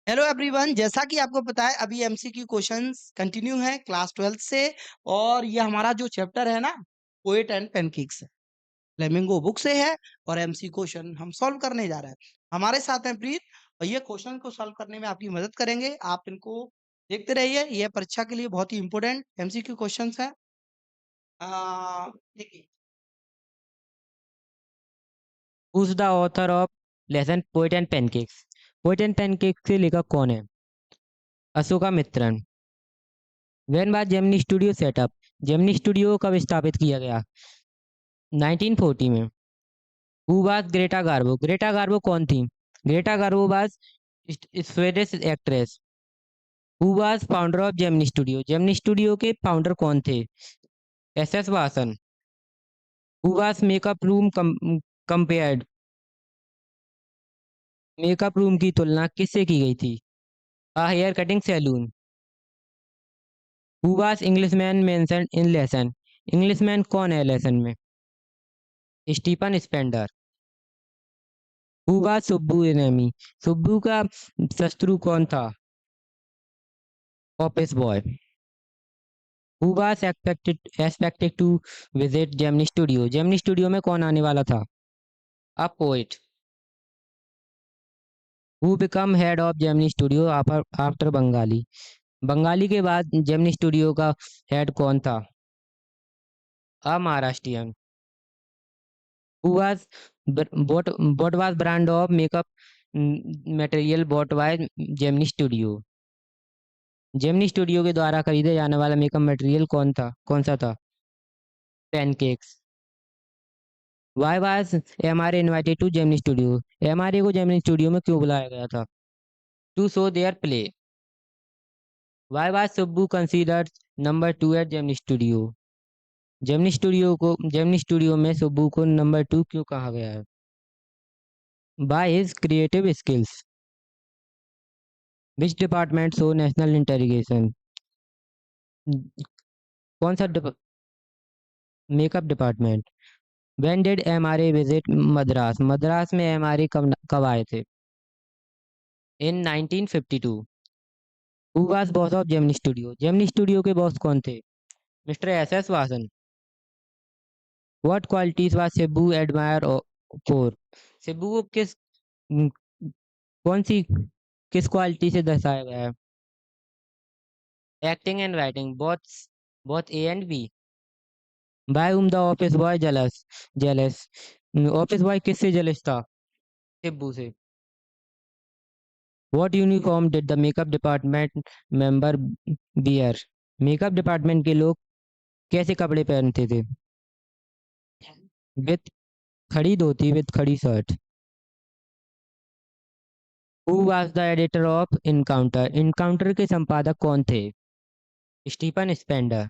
Hello everyone, जैसा कि आपको पता है अभी एमसीक्यू क्वेश्चंस कंटिन्यू है क्लास 12th से। और ये हमारा जो चैप्टर है ना, पोएट एंड पेनकेक्स है, फ्लेमिंगो बुक से है। और एमसी क्वेश्चन हम सॉल्व करने जा रहे हैं। हमारे साथ हैं प्रीत, और ये क्वेश्चन को सॉल्व करने में आपकी मदद करेंगे। आप इनको देखते रहिए, ये परीक्षा के लिए बहुत ही इंपॉर्टेंट एमसीक्यू क्वेश्चंस है। देखिए। Who's the author of lesson Poet and Pancakes? Poet and pancakes के लेखक कौन है? Ashokamitran. When was Gemini studio set up? Gemini studio कब स्थापित किया गया? 1940 में। Who was Greta Garbo? Greta Garbo कौन थी? Greta Garbo was Swedish actress. Who was founder of Gemini studio? Gemini studio के फाउंडर कौन थे? S S Vasan. Who was makeup room compared? Makeup room की तुलना किससे की गई थी? A hair cutting salon. Who was Englishman mentioned in lesson? Englishman कौन है लेसन में? Stephen Spender. Who was Subbu enemy? Subbu का शत्रु कौन था? Office boy. Who was expected to visit Gemini studio? Gemini studio में कौन आने वाला था? A poet. Who become head of Gemini studio after Bengali? Bengali के बाद जेमिनी स्टूडियो का हेड कौन था? A Maharashtrian. Who was what was brand of makeup material bought by Gemini Studio? Gemini studio के द्वारा खरीदे जाने वाला मेकअप मटेरियल कौन सा था? Pancakes. Why was MRA invited to Gemini studio? MRA को जेमिनी स्टूडियो में क्यों बुलाया गया था? To show their play. Why was Subbu considered number two at Gemini studio? Gemini studio में सुब्बू को नंबर टू क्यों कहा गया है? By his creative skills. Which department show national integration? कौन सा makeup department? When did MRA visit Madras? Madras में एमआरए कब आए थे? इन 1952। Who was boss of Gemini studio? Gemini studio के बॉस कौन थे? Mister S S Vasan. What qualities was Shibu admire for? Shibu को न- कौन सी किस क्वालिटी से दर्शाया गया है? Acting and writing, both A and B. By whom the office boy jealous? Office boy किससे जेलस था? शिबू से। What uniform did the makeup department member wear? Makeup department के लोग कैसे कपड़े पहनते थे? With khadi dhoti with khadi shirt. Who was the editor of encounter? Encounter के संपादक कौन थे? Stephen Spender.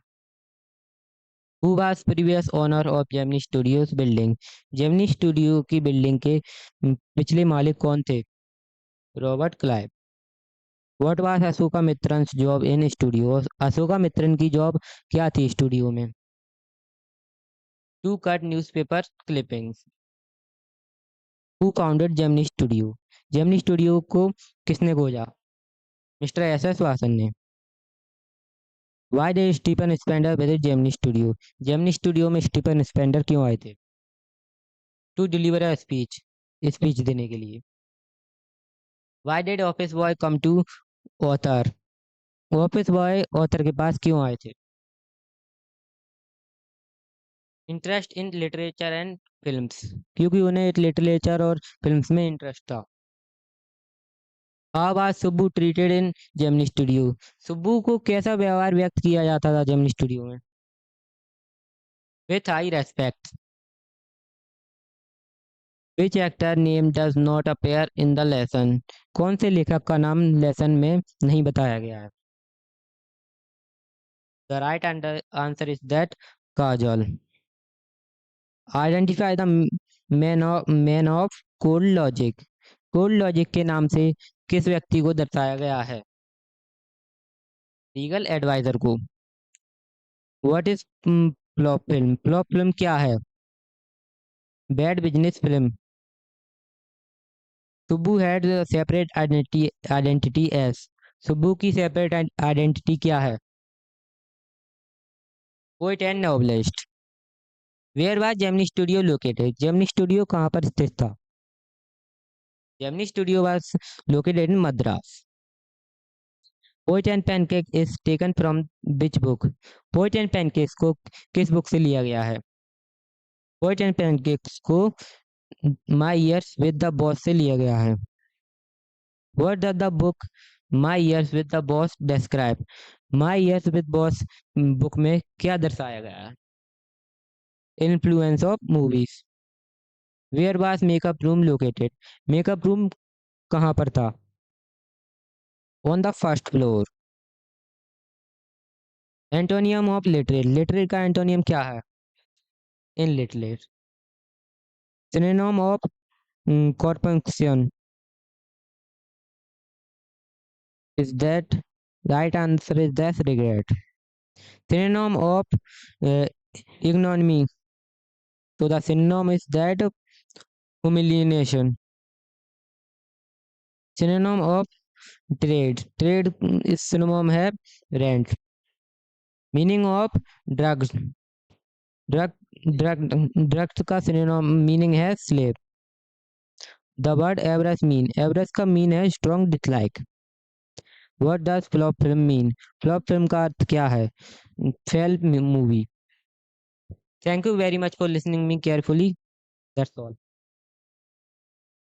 Who was previous owner of Gemini studios building? Gemini studio की बिल्डिंग के पिछले मालिक कौन थे? Robert Clive. What was Ashoka Mitran job in studio? Ashoka Mitran की जॉब क्या थी स्टूडियो में? To cut newspaper clippings. Who founded Gemini studio? Gemini studio को किसने खोजा? मिस्टर एस एस वासन ने। Why did Stephen Spender visit Gemini studio? Gemini studio में Stephen Spender क्यों आए थे? टू डिलीवर अ स्पीच देने के लिए। Why did office boy come to author? Office boy author के पास क्यों आए थे? Interest in literature and films, क्योंकि उन्हें लिटरेचर और फिल्म्स में इंटरेस्ट था। How was Subbu treated in Gemini studio? Subbu को कैसा व्यवहार व्यक्त किया जाता था जेमिनी स्टूडियो में? With high respect. Which actor name does not appear in the lesson? कौन से लेखक का नाम लेसन में नहीं बताया गया है? The right answer is that Kajal. Identify the man of cold logic? Cold logic के नाम से किस व्यक्ति को दर्शाया गया है? लीगल एडवाइजर को। What is flop film? Flop film क्या है? Bad business film. Subbu had separate identities. Subbu की सेपरेट आइडेंटिटी क्या है? Poet and novelist. Where was Gemini studio located? Gemini studio कहाँ पर स्थित था? Gemini studio was located in Madras. Poet and pancake is taken from which book? Poet and pancakes को किस book से लिया गया है? पोएट एंड पैनकेक्स को माई ईयर्स विद द बॉस से लिया गया है। What does the book My Years with the Boss describe? My Years with Boss book में क्या दर्शाया गया है? Influence of movies. Where was makeup room located? Makeup room कहाँ पर था? On the first floor. Antonym of literate. Literate का antonym क्या है? Illiterate. Synonym of corpusculation. Is that right answer is that regret. Synonym of ignominy. So the synonym is that humiliation. Synonym of trade. Trade is synonym है rent. Meaning of drugs. Drugs का synonym meaning है slave. The word average mean. Average का mean है strong dislike. What does flop film mean? Flop film का अर्थ क्या है? Fail movie. Thank you very much for listening me carefully. That's all.